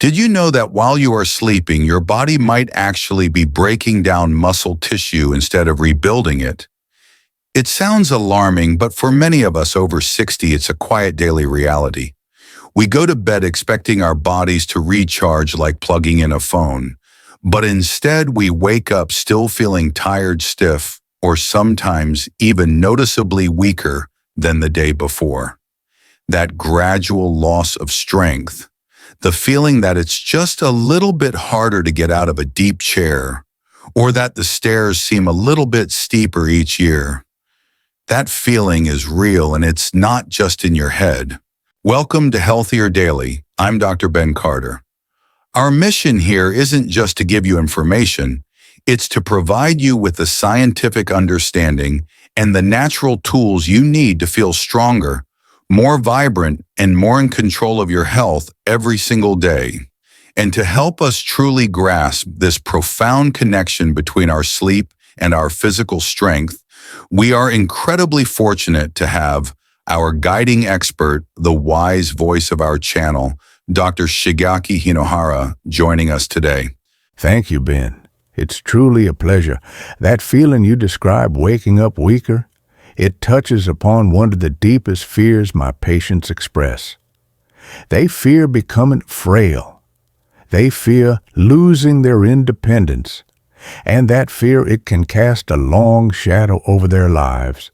Did you know that while you are sleeping, your body might actually be breaking down muscle tissue instead of rebuilding it? It sounds alarming, but for many of us over 60, it's a quiet daily reality. We go to bed expecting our bodies to recharge like plugging in a phone, but instead we wake up still feeling tired, stiff, or sometimes even noticeably weaker than the day before. That gradual loss of strength, the feeling that it's just a little bit harder to get out of a deep chair, or that the stairs seem a little bit steeper each year. That feeling is real, and it's not just in your head. Welcome to Healthier Daily. I'm Dr. Ben Carter. Our mission here isn't just to give you information, it's to provide you with the scientific understanding and the natural tools you need to feel stronger, more vibrant, and more in control of your health every single day. And to help us truly grasp this profound connection between our sleep and our physical strength, we are incredibly fortunate to have our guiding expert, the wise voice of our channel, Dr. Shigeaki Hinohara, joining us today. Thank you, Ben. It's truly a pleasure. That feeling you describe, waking up weaker, it touches upon one of the deepest fears my patients express. They fear becoming frail. They fear losing their independence. And that fear, it can cast a long shadow over their lives.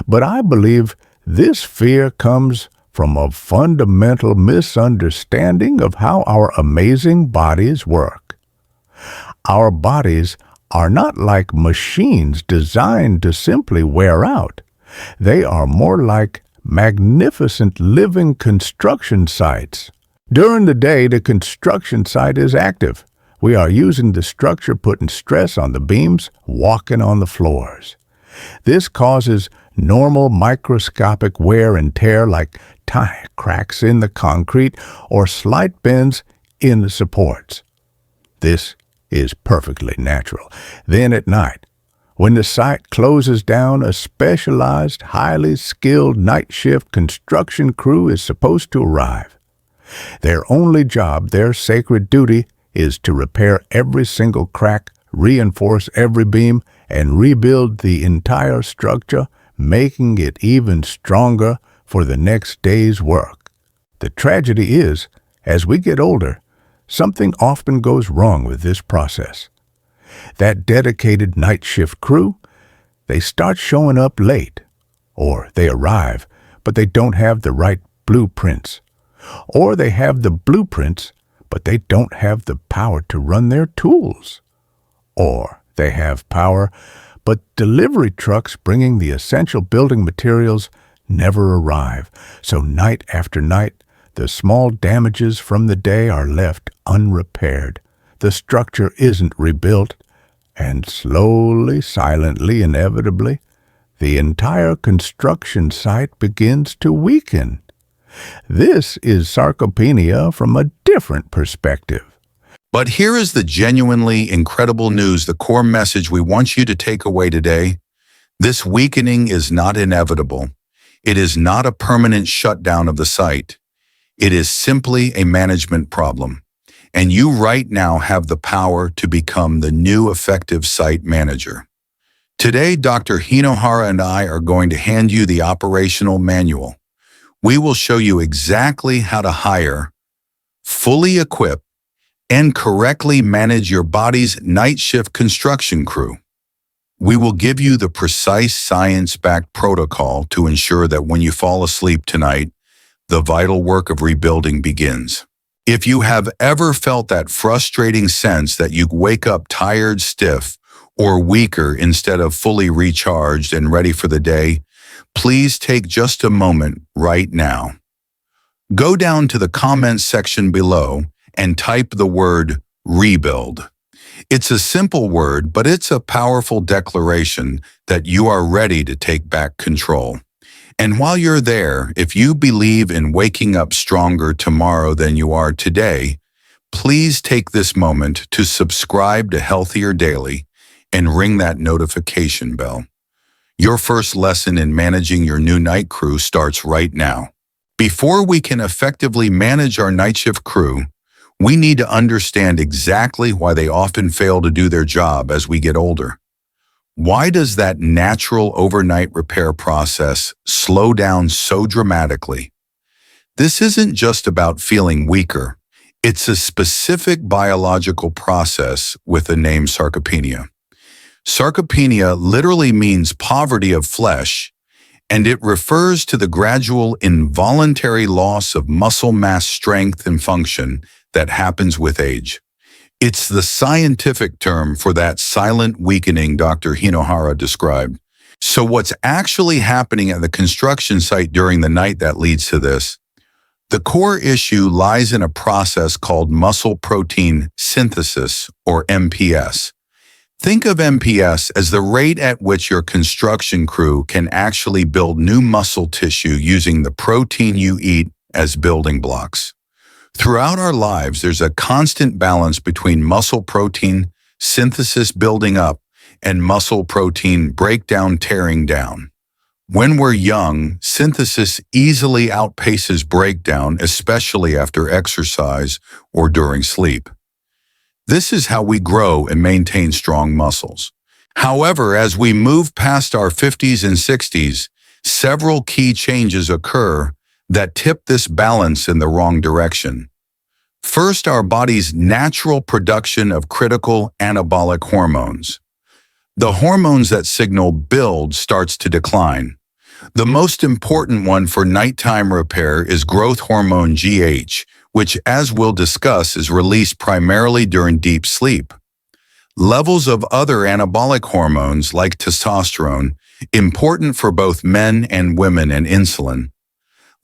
But I believe this fear comes from a fundamental misunderstanding of how our amazing bodies work. Our bodies are not like machines designed to simply wear out. They are more like magnificent living construction sites. During the day, the construction site is active. We are using the structure, putting stress on the beams, walking on the floors. This causes normal microscopic wear and tear like tiny cracks in the concrete or slight bends in the supports. This is perfectly natural. Then at night, when the site closes down, a specialized, highly skilled night shift construction crew is supposed to arrive. Their only job, their sacred duty, is to repair every single crack, reinforce every beam, and rebuild the entire structure, making it even stronger for the next day's work. The tragedy is, as we get older, something often goes wrong with this process. That dedicated night shift crew, they start showing up late, or they arrive, but they don't have the right blueprints, or they have the blueprints, but they don't have the power to run their tools, or they have power, but delivery trucks bringing the essential building materials never arrive, so night after night, the small damages from the day are left unrepaired. The structure isn't rebuilt, and slowly, silently, inevitably, the entire construction site begins to weaken. This is sarcopenia from a different perspective. But here is the genuinely incredible news, the core message we want you to take away today. This weakening is not inevitable. It is not a permanent shutdown of the site. It is simply a management problem. And you right now have the power to become the new effective site manager. Today, Dr. Hinohara and I are going to hand you the operational manual. We will show you exactly how to hire, fully equip, and correctly manage your body's night shift construction crew. We will give you the precise science-backed protocol to ensure that when you fall asleep tonight, the vital work of rebuilding begins. If you have ever felt that frustrating sense that you wake up tired, stiff, or weaker instead of fully recharged and ready for the day, please take just a moment right now. Go down to the comments section below and type the word rebuild. It's a simple word, but it's a powerful declaration that you are ready to take back control. And while you're there, if you believe in waking up stronger tomorrow than you are today, please take this moment to subscribe to Healthier Daily and ring that notification bell. Your first lesson in managing your new night crew starts right now. Before we can effectively manage our night shift crew, We need to understand exactly why they often fail to do their job as we get older. Why does that natural overnight repair process slow down so dramatically? This isn't just about feeling weaker. It's a specific biological process with the name sarcopenia. Sarcopenia literally means poverty of flesh, and it refers to the gradual involuntary loss of muscle mass strength and function that happens with age. It's the scientific term for that silent weakening Dr. Hinohara described. So what's actually happening at the construction site during the night that leads to this? The core issue lies in a process called muscle protein synthesis, or MPS. Think of MPS as the rate at which your construction crew can actually build new muscle tissue using the protein you eat as building blocks. Throughout our lives, there's a constant balance between muscle protein synthesis building up and muscle protein breakdown tearing down. When we're young, synthesis easily outpaces breakdown, especially after exercise or during sleep. This is how we grow and maintain strong muscles. However, as we move past our 50s and 60s, several key changes occur that tip this balance in the wrong direction. First, our body's natural production of critical anabolic hormones. The hormones that signal build starts to decline. The most important one for nighttime repair is growth hormone GH, which, as we'll discuss, is released primarily during deep sleep. Levels of other anabolic hormones like testosterone, important for both men and women, and insulin,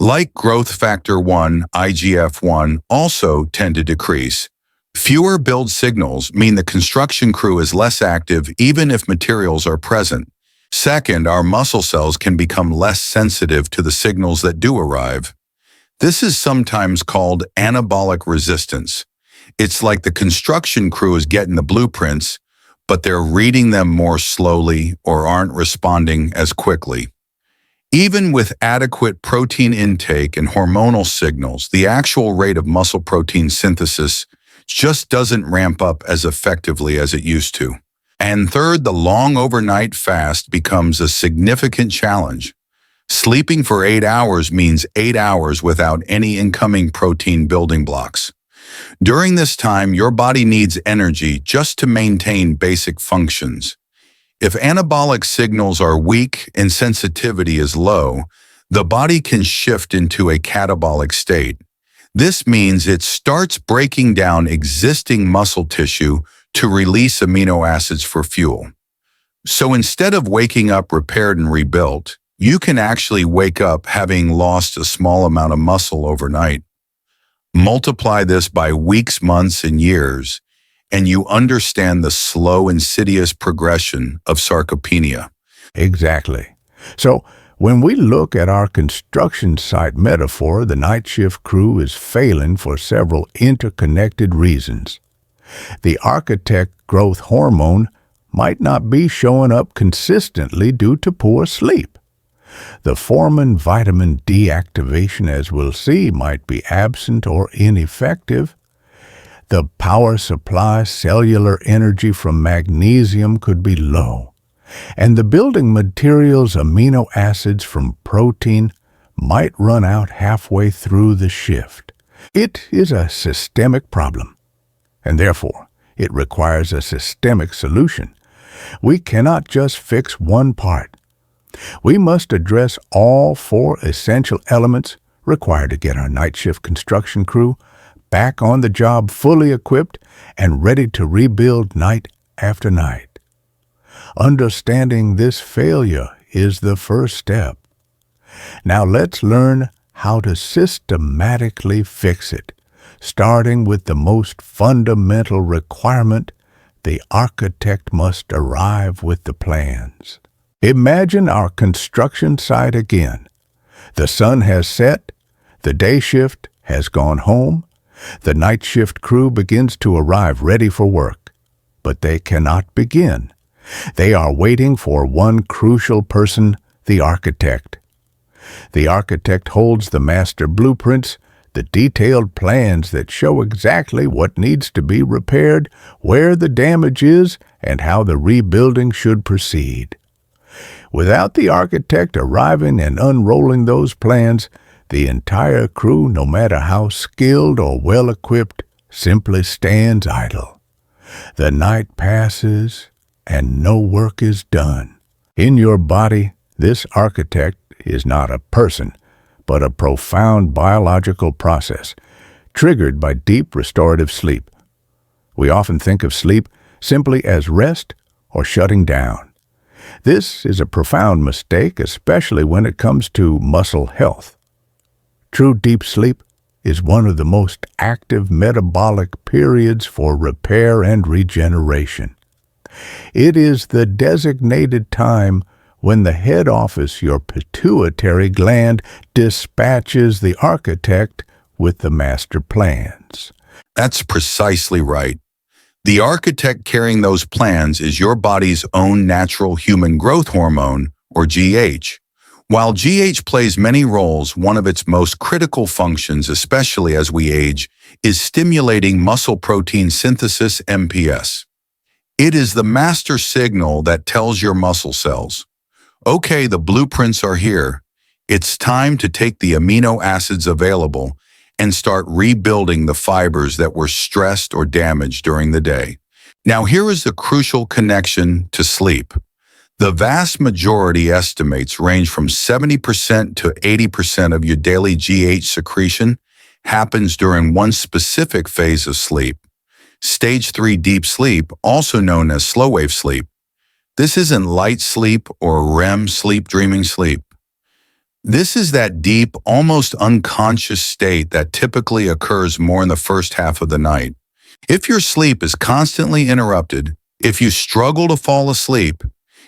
like growth factor 1, IGF-1, also tend to decrease. Fewer build signals mean the construction crew is less active even if materials are present. Second, our muscle cells can become less sensitive to the signals that do arrive. This is sometimes called anabolic resistance. It's like the construction crew is getting the blueprints, but they're reading them more slowly or aren't responding as quickly. Even with adequate protein intake and hormonal signals, the actual rate of muscle protein synthesis just doesn't ramp up as effectively as it used to. And third, the long overnight fast becomes a significant challenge. Sleeping for 8 hours means 8 hours without any incoming protein building blocks. During this time, your body needs energy just to maintain basic functions. If anabolic signals are weak and sensitivity is low, the body can shift into a catabolic state. This means it starts breaking down existing muscle tissue to release amino acids for fuel. So instead of waking up repaired and rebuilt, you can actually wake up having lost a small amount of muscle overnight. Multiply this by weeks, months, and years, and you understand the slow, insidious progression of sarcopenia. Exactly. So, when we look at our construction site metaphor, the night shift crew is failing for several interconnected reasons. The architect growth hormone might not be showing up consistently due to poor sleep. The foreman vitamin D activation, as we'll see, might be absent or ineffective. The power supply cellular energy from magnesium could be low. And the building materials amino acids from protein might run out halfway through the shift. It is a systemic problem, and therefore it requires a systemic solution. We cannot just fix one part. We must address all 4 essential elements required to get our night shift construction crew back on the job fully equipped and ready to rebuild night after night. Understanding this failure is the first step. Now let's learn how to systematically fix it, starting with the most fundamental requirement: the architect must arrive with the plans. Imagine our construction site again. The sun has set, the day shift has gone home, the night shift crew begins to arrive ready for work, but they cannot begin. They are waiting for one crucial person, the architect. The architect holds the master blueprints the detailed plans that show exactly what needs to be repaired, where the damage is, and how the rebuilding should proceed. Without the architect arriving and unrolling those plans, the entire crew, no matter how skilled or well-equipped, simply stands idle. The night passes, and no work is done. In your body, this architect is not a person, but a profound biological process, triggered by deep restorative sleep. We often think of sleep simply as rest or shutting down. This is a profound mistake, especially when it comes to muscle health. True deep sleep is one of the most active metabolic periods for repair and regeneration. It is the designated time when the head office, your pituitary gland, dispatches the architect with the master plans. That's precisely right. The architect carrying those plans is your body's own natural human growth hormone, or GH. While GH plays many roles, one of its most critical functions, especially as we age, is stimulating muscle protein synthesis, MPS. It is the master signal that tells your muscle cells, okay, the blueprints are here. It's time to take the amino acids available and start rebuilding the fibers that were stressed or damaged during the day. Now, here is the crucial connection to sleep. The vast majority estimates range from 70% to 80% of your daily GH secretion happens during one specific phase of sleep. Stage 3 deep sleep, also known as slow-wave sleep. This isn't light sleep or REM sleep, dreaming sleep. This is that deep, almost unconscious state that typically occurs more in the first half of the night. If your sleep is constantly interrupted, if you struggle to fall asleep,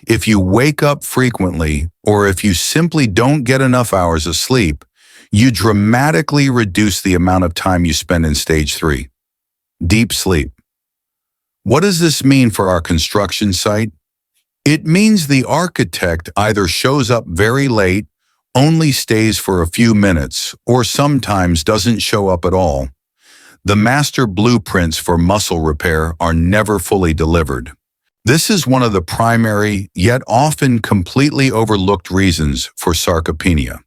if you wake up frequently, or if you simply don't get enough hours of sleep, you dramatically reduce the amount of time you spend in stage 3. Deep sleep. What does this mean for our construction site? It means the architect either shows up very late, only stays for a few minutes, or sometimes doesn't show up at all. The master blueprints for muscle repair are never fully delivered. This is one of the primary, yet often completely overlooked reasons for sarcopenia.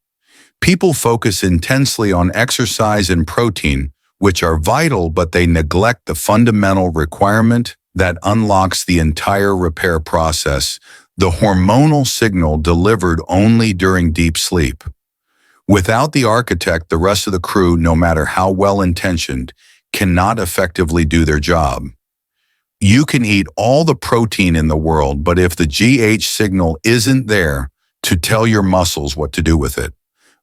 People focus intensely on exercise and protein, which are vital, but they neglect the fundamental requirement that unlocks the entire repair process, the hormonal signal delivered only during deep sleep. Without the architect, the rest of the crew, no matter how well-intentioned, cannot effectively do their job. You can eat all the protein in the world, but if the GH signal isn't there to tell your muscles what to do with it,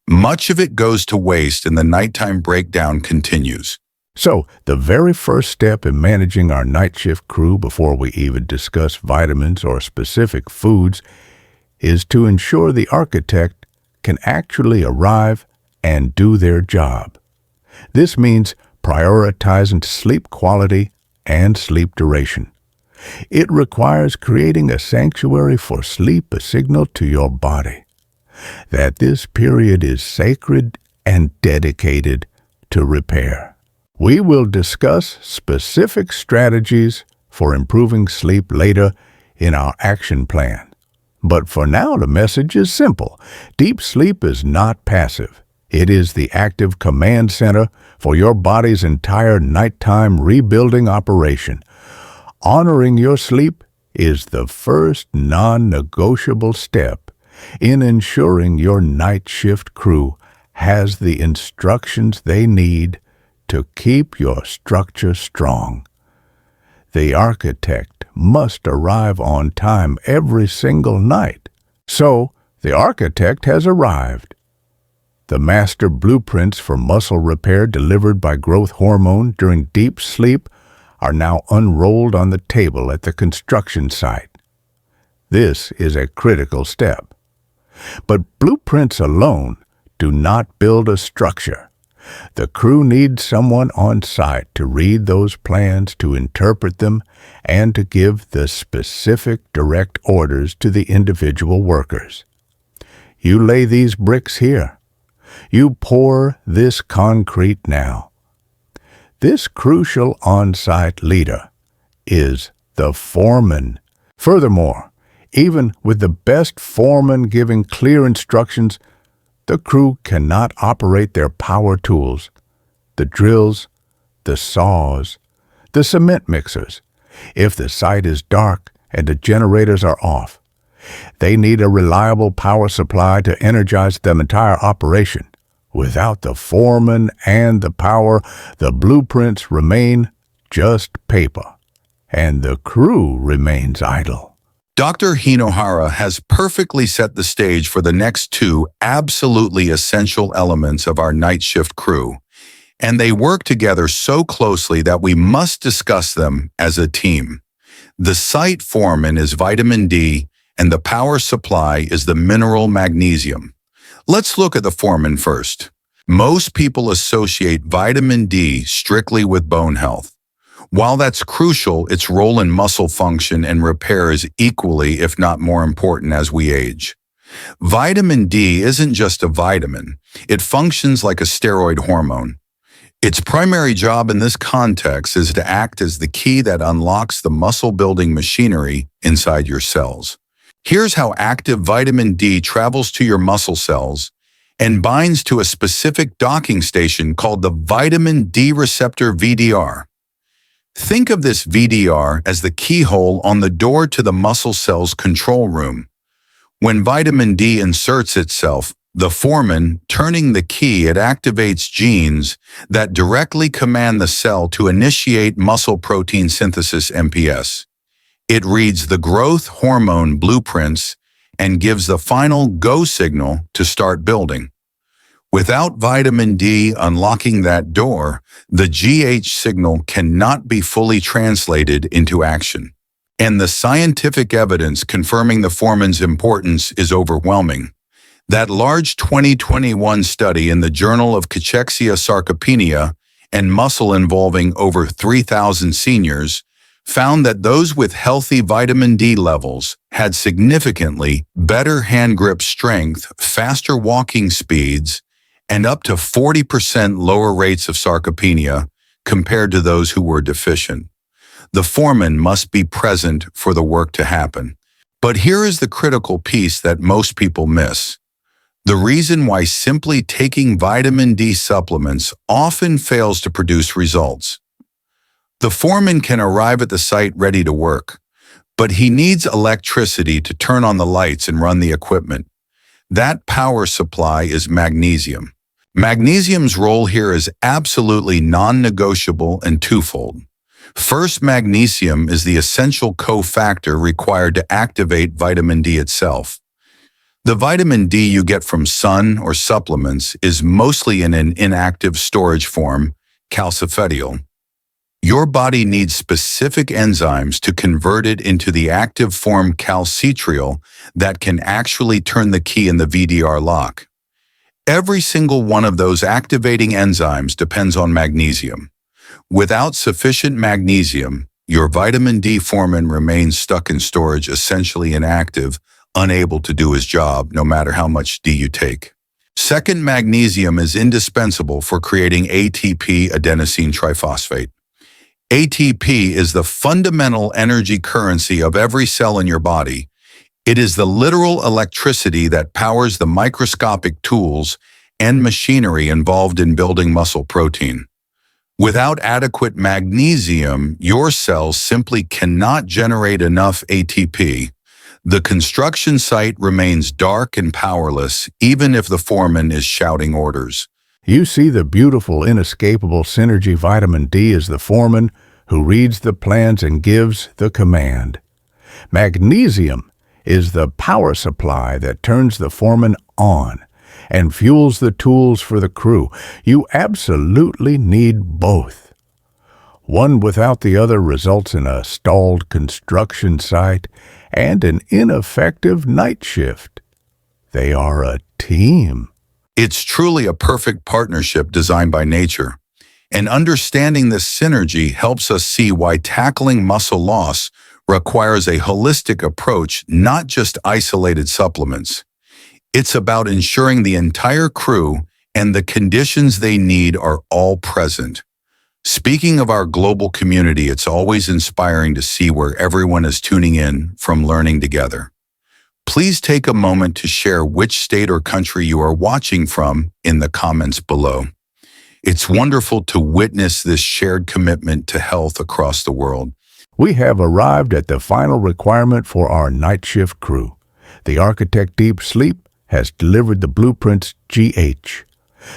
much of it goes to waste and the nighttime breakdown continues. So, the very first step in managing our night shift crew before we even discuss vitamins or specific foods is to ensure the architect can actually arrive and do their job. This means prioritizing sleep quality and sleep duration. It requires creating a sanctuary for sleep, a signal to your body that this period is sacred and dedicated to repair. We will discuss specific strategies for improving sleep later in our action plan. But for now, the message is simple. Deep sleep is not passive. It is the active command center for your body's entire nighttime rebuilding operation. Honoring your sleep is the first non-negotiable step in ensuring your night shift crew has the instructions they need to keep your structure strong. The architect must arrive on time every single night. So, the architect has arrived. The master blueprints for muscle repair delivered by growth hormone during deep sleep are now unrolled on the table at the construction site. This is a critical step. But blueprints alone do not build a structure. The crew needs someone on site to read those plans, to interpret them, and to give the specific direct orders to the individual workers. You lay these bricks here. You pour this concrete now. This crucial on-site leader is the foreman. Furthermore, even with the best foreman giving clear instructions, the crew cannot operate their power tools, the drills, the saws, the cement mixers, if the site is dark and the generators are off. They need a reliable power supply to energize the entire operation. Without the foreman and the power, the blueprints remain just paper, and the crew remains idle. Dr. Hinohara has perfectly set the stage for the next two absolutely essential elements of our night shift crew, and they work together so closely that we must discuss them as a team. The site foreman is vitamin D, and the power supply is the mineral magnesium. Let's look at the foreman first. Most people associate vitamin D strictly with bone health. While that's crucial, its role in muscle function and repair is equally, if not more important as we age. Vitamin D isn't just a vitamin. It functions like a steroid hormone. Its primary job in this context is to act as the key that unlocks the muscle-building machinery inside your cells. Here's how active vitamin D travels to your muscle cells and binds to a specific docking station called the vitamin D receptor VDR. Think of this VDR as the keyhole on the door to the muscle cell's control room. When vitamin D inserts itself, the foreman, turning the key, it activates genes that directly command the cell to initiate muscle protein synthesis MPS. It reads the growth hormone blueprints and gives the final go signal to start building. Without vitamin D unlocking that door, the GH signal cannot be fully translated into action. And the scientific evidence confirming the foreman's importance is overwhelming. That large 2021 study in the Journal of Cachexia Sarcopenia and Muscle involving over 3,000 seniors found that those with healthy vitamin D levels had significantly better hand grip strength, faster walking speeds, and up to 40% lower rates of sarcopenia compared to those who were deficient. The foreman must be present for the work to happen. But here is the critical piece that most people miss. The reason why simply taking vitamin D supplements often fails to produce results. The foreman can arrive at the site ready to work, but he needs electricity to turn on the lights and run the equipment. That power supply is magnesium. Magnesium's role here is absolutely non-negotiable and twofold. First, magnesium is the essential cofactor required to activate vitamin D itself. The vitamin D you get from sun or supplements is mostly in an inactive storage form, calcifediol. Your body needs specific enzymes to convert it into the active form calcitriol that can actually turn the key in the VDR lock. Every single one of those activating enzymes depends on magnesium. Without sufficient magnesium, your vitamin D foreman remains stuck in storage, essentially inactive, unable to do his job no matter how much D you take. Second, magnesium is indispensable for creating ATP, adenosine triphosphate. ATP is the fundamental energy currency of every cell in your body. It is the literal electricity that powers the microscopic tools and machinery involved in building muscle protein. Without adequate magnesium, your cells simply cannot generate enough ATP. The construction site remains dark and powerless, even if the foreman is shouting orders. You see the beautiful, inescapable synergy vitamin D as the foreman who reads the plans and gives the command. Magnesium is the power supply that turns the foreman on and fuels the tools for the crew. You absolutely need both. One without the other results in a stalled construction site and an ineffective night shift. They are a team. It's truly a perfect partnership designed by nature. And understanding this synergy helps us see why tackling muscle loss requires a holistic approach, not just isolated supplements. It's about ensuring the entire crew and the conditions they need are all present. Speaking of our global community, it's always inspiring to see where everyone is tuning in from learning together. Please take a moment to share which state or country you are watching from in the comments below. It's wonderful to witness this shared commitment to health across the world. We have arrived at the final requirement for our night shift crew. The Architect Deep Sleep has delivered the blueprints GH.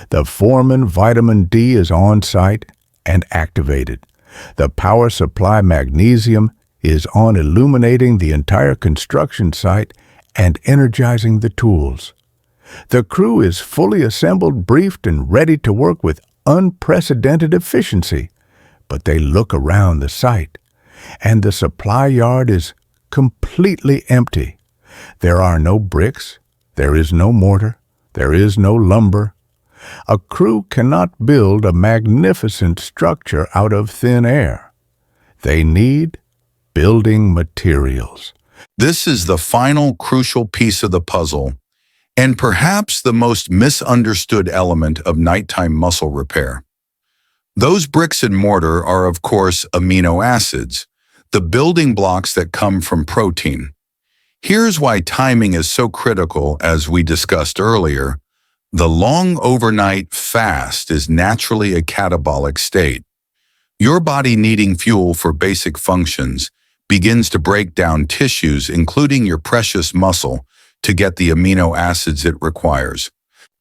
The Foreman Vitamin D is on site and activated. The Power Supply Magnesium is on, illuminating the entire construction site and energizing the tools. The crew is fully assembled, briefed, and ready to work with unprecedented efficiency. But they look around the site, and the supply yard is completely empty. There are no bricks, there is no mortar, there is no lumber. A crew cannot build a magnificent structure out of thin air. They need building materials. This is the final crucial piece of the puzzle, and perhaps the most misunderstood element of nighttime muscle repair. Those bricks and mortar are, of course, amino acids, the building blocks that come from protein. Here's why timing is so critical. As we discussed earlier, the long overnight fast is naturally a catabolic state. Your body, needing fuel for basic functions, begins to break down tissues, including your precious muscle, to get the amino acids it requires.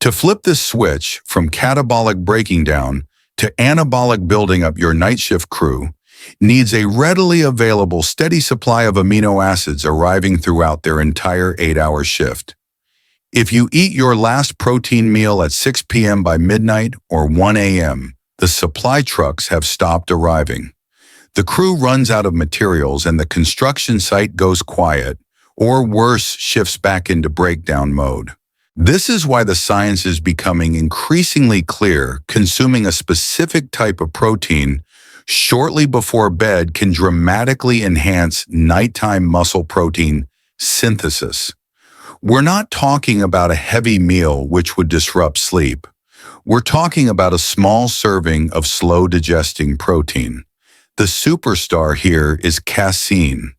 To flip this switch from catabolic breaking down to anabolic building up, your night shift crew needs a readily available, steady supply of amino acids arriving throughout their entire 8-hour shift. If you eat your last protein meal at 6 p.m. by midnight or 1 a.m., the supply trucks have stopped arriving. The crew runs out of materials and the construction site goes quiet, or worse, shifts back into breakdown mode. This is why the science is becoming increasingly clear. Consuming a specific type of protein shortly before bed can dramatically enhance nighttime muscle protein synthesis. We're not talking about a heavy meal which would disrupt sleep. We're talking about a small serving of slow-digesting protein. The superstar here is casein.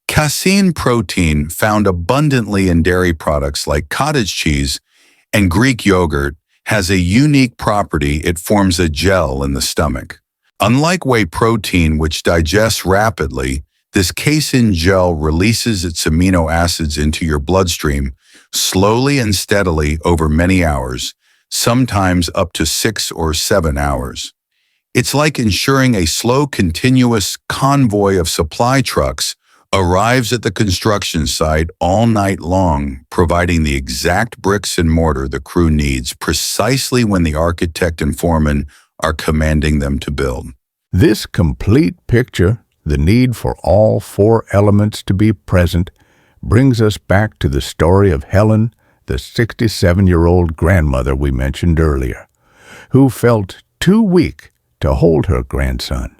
Casein protein, found abundantly in dairy products like cottage cheese and Greek yogurt, has a unique property. It forms a gel in the stomach. Unlike whey protein, which digests rapidly, this casein gel releases its amino acids into your bloodstream slowly and steadily over many hours, sometimes up to 6 or 7 hours. It's like ensuring a slow, continuous convoy of supply trucks arrives at the construction site all night long, providing the exact bricks and mortar the crew needs precisely when the architect and foreman are commanding them to build. This complete picture, the need for all 4 elements to be present, brings us back to the story of Helen, the 67-year-old grandmother we mentioned earlier, who felt too weak to hold her grandson.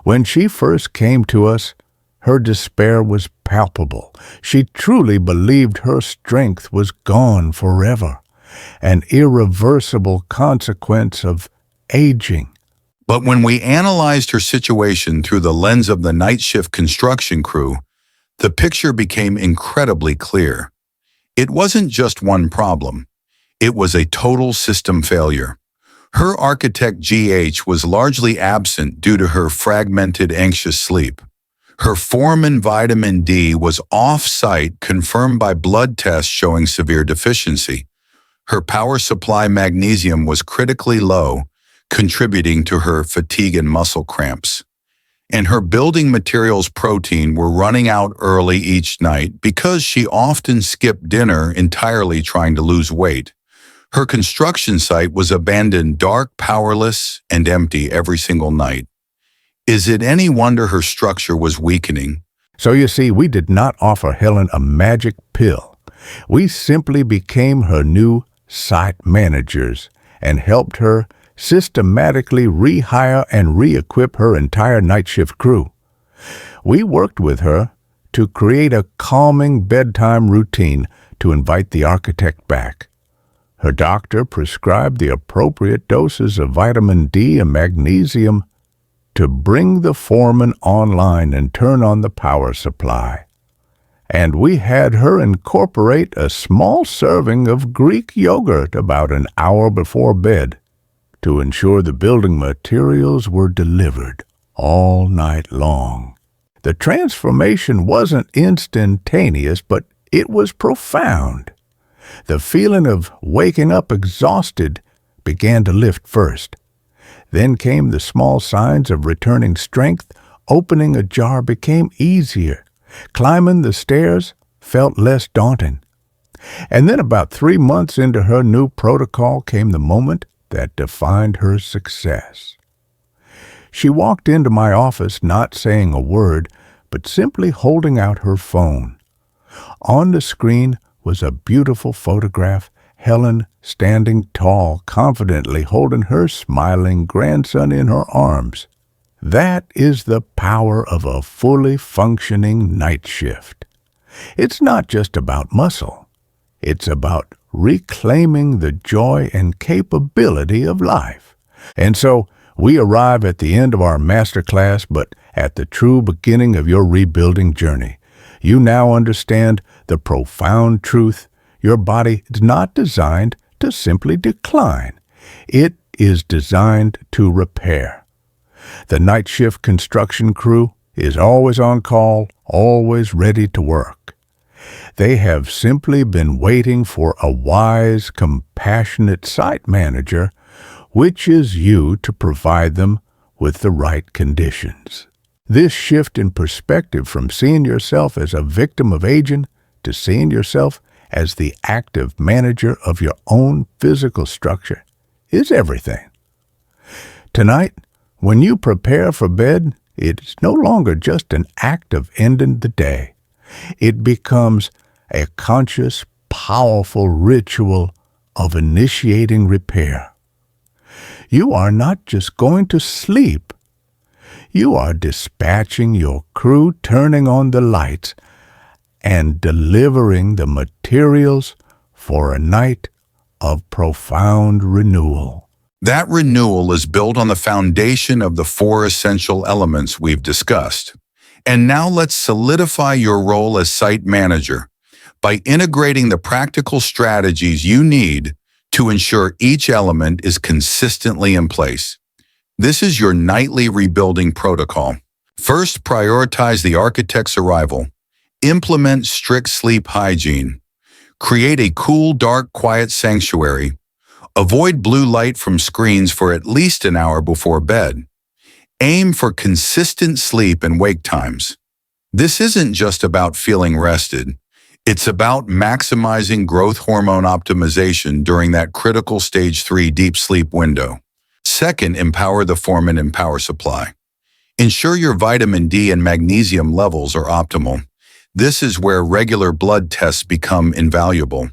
When she first came to us, her despair was palpable. She truly believed her strength was gone forever, an irreversible consequence of aging. But when we analyzed her situation through the lens of the night shift construction crew, the picture became incredibly clear. It wasn't just one problem. It was a total system failure. Her Architect GH was largely absent due to her fragmented, anxious sleep. Her Foreman Vitamin D was off-site, confirmed by blood tests showing severe deficiency. Her Power Supply Magnesium was critically low, contributing to her fatigue and muscle cramps. And her building materials protein were running out early each night because she often skipped dinner entirely trying to lose weight. Her construction site was abandoned, dark, powerless, and empty every single night. Is it any wonder her structure was weakening? So you see, we did not offer Helen a magic pill. We simply became her new site managers and helped her systematically rehire and re-equip her entire night shift crew. We worked with her to create a calming bedtime routine to invite the architect back. Her doctor prescribed the appropriate doses of vitamin D and magnesium to bring the foreman online and turn on the power supply. And we had her incorporate a small serving of Greek yogurt about an hour before bed to ensure the building materials were delivered all night long. The transformation wasn't instantaneous, but it was profound. The feeling of waking up exhausted began to lift first. Then came the small signs of returning strength. Opening a jar became easier. Climbing the stairs felt less daunting. And then about 3 months into her new protocol came the moment that defined her success. She walked into my office not saying a word, but simply holding out her phone. On the screen was a beautiful photograph, Helen standing tall, confidently holding her smiling grandson in her arms. That is the power of a fully functioning night shift. It's not just about muscle. It's about reclaiming the joy and capability of life. And so we arrive at the end of our masterclass, but at the true beginning of your rebuilding journey. You now understand the profound truth. Your body is not designed to simply decline. It is designed to repair. The night shift construction crew is always on call, always ready to work. They have simply been waiting for a wise, compassionate site manager, which is you, to provide them with the right conditions. This shift in perspective from seeing yourself as a victim of aging to seeing yourself as the active manager of your own physical structure is everything. Tonight, when you prepare for bed, it's no longer just an act of ending the day. It becomes a conscious, powerful ritual of initiating repair. You are not just going to sleep. You are dispatching your crew, turning on the lights, and delivering the materials for a night of profound renewal. That renewal is built on the foundation of the 4 essential elements we've discussed. And now let's solidify your role as site manager by integrating the practical strategies you need to ensure each element is consistently in place. This is your nightly rebuilding protocol. First, prioritize the architect's arrival. Implement strict sleep hygiene. Create a cool, dark, quiet sanctuary. Avoid blue light from screens for at least an hour before bed. Aim for consistent sleep and wake times. This isn't just about feeling rested. It's about maximizing growth hormone optimization during that critical stage 3 deep sleep window. Second, empower the foreman and power supply. Ensure your vitamin D and magnesium levels are optimal. This is where regular blood tests become invaluable.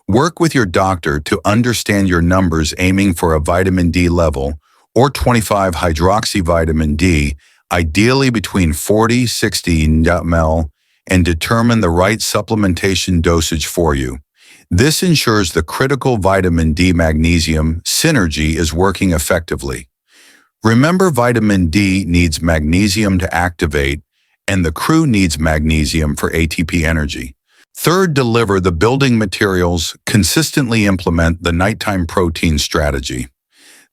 Work with your doctor to understand your numbers, aiming for a vitamin D level or 25 hydroxyvitamin D, ideally between 40-60 ml, and determine the right supplementation dosage for you. This ensures the critical vitamin D magnesium synergy is working effectively. Remember, vitamin D needs magnesium to activate, and the crew needs magnesium for ATP energy. Third, deliver the building materials. Consistently implement the nighttime protein strategy.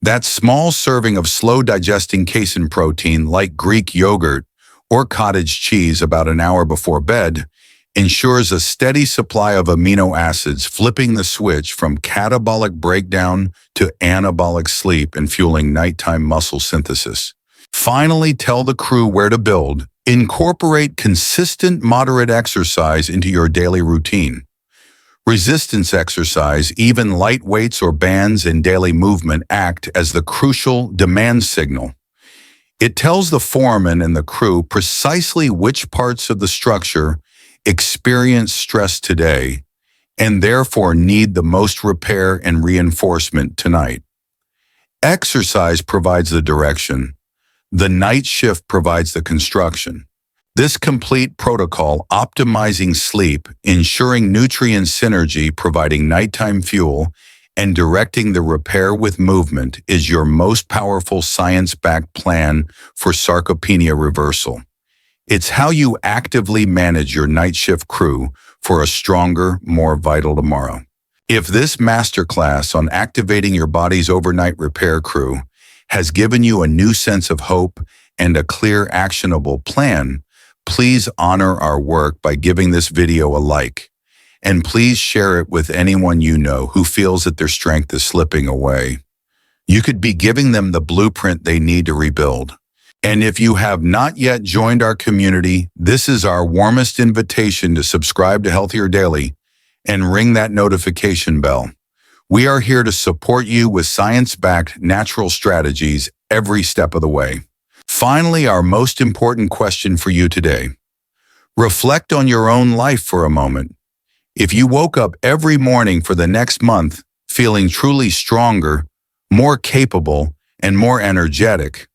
That small serving of slow-digesting casein protein like Greek yogurt or cottage cheese about an hour before bed ensures a steady supply of amino acids, flipping the switch from catabolic breakdown to anabolic sleep and fueling nighttime muscle synthesis. Finally, tell the crew where to build. Incorporate consistent, moderate exercise into your daily routine. Resistance exercise, even light weights or bands in daily movement, act as the crucial demand signal. It tells the foreman and the crew precisely which parts of the structure experience stress today and therefore need the most repair and reinforcement tonight. Exercise provides the direction. The night shift provides the construction. This complete protocol, optimizing sleep, ensuring nutrient synergy, providing nighttime fuel, and directing the repair with movement is your most powerful science-backed plan for sarcopenia reversal. It's how you actively manage your night shift crew for a stronger, more vital tomorrow. If this masterclass on activating your body's overnight repair crew has given you a new sense of hope and a clear, actionable plan, please honor our work by giving this video a like. And please share it with anyone you know who feels that their strength is slipping away. You could be giving them the blueprint they need to rebuild. And if you have not yet joined our community, this is our warmest invitation to subscribe to Healthier Daily and ring that notification bell. We are here to support you with science-backed natural strategies every step of the way. Finally, our most important question for you today. Reflect on your own life for a moment. If you woke up every morning for the next month feeling truly stronger, more capable, and more energetic,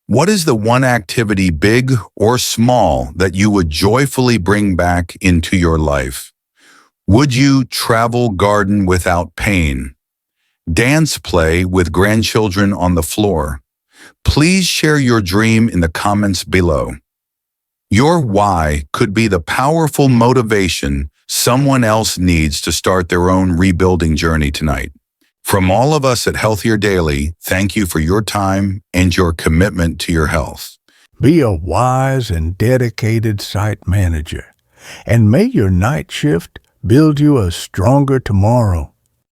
what is the one activity, big or small, that you would joyfully bring back into your life? Would you travel garden without pain? Dance play with grandchildren on the floor? Please share your dream in the comments below. Your why could be the powerful motivation someone else needs to start their own rebuilding journey tonight. From all of us at Healthier Daily, thank you for your time and your commitment to your health. Be a wise and dedicated site manager, and may your night shift build you a stronger tomorrow.